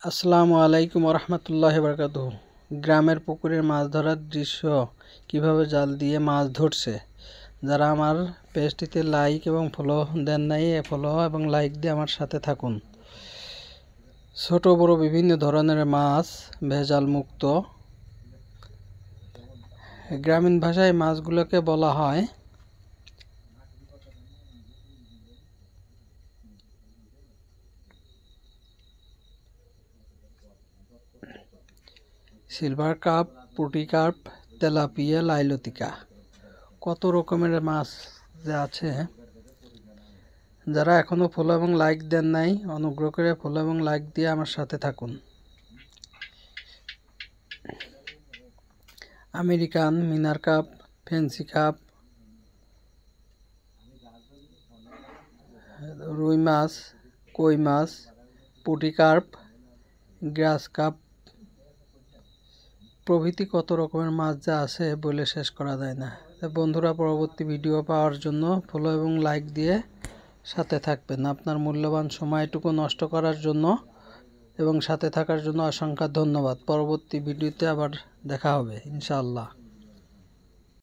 আসসালামু আলাইকুম রহমতুল্লাহি বারাকাতুহু। গ্রামের পুকুরের মাছ ধরার দৃশ্য, কিভাবে জাল দিয়ে মাছ ধরছে। যারা আমার পেজটিতে লাইক এবং ফলো দেন নাই, ফলো এবং লাইক দিয়ে আমার সাথে থাকুন। ছোট বড় বিভিন্ন ধরনের মাছ, ভেজাল মুক্ত। গ্রামীণ ভাষায় মাছগুলোকে বলা হয় সিলভার কাপ, পুঁটি কার্প, তেলাপিয়া, লাইলতিকা। কত রকমের মাছ যে আছে। যারা এখনো ফলো এবং লাইক দেন নাই, অনুগ্রহ করে ফলো এবং লাইক দিয়ে আমার সাথে থাকুন। আমেরিকান, মিনার কাপ, ফেন্সি কাপ, রুই মাছ, কই মাছ, পুঁটি কার্প, গ্রাস কাপ প্রভৃতি কত রকমের মাছ যা আছে বলে শেষ করা যায় না। বন্ধুরা, পরবর্তী ভিডিও পাওয়ার জন্য ফলো এবং লাইক দিয়ে সাথে থাকবেন। আপনার মূল্যবান সময়টুকু নষ্ট করার জন্য এবং সাথে থাকার জন্য অসংখ্য ধন্যবাদ। পরবর্তী ভিডিওতে আবার দেখা হবে ইনশাআল্লাহ।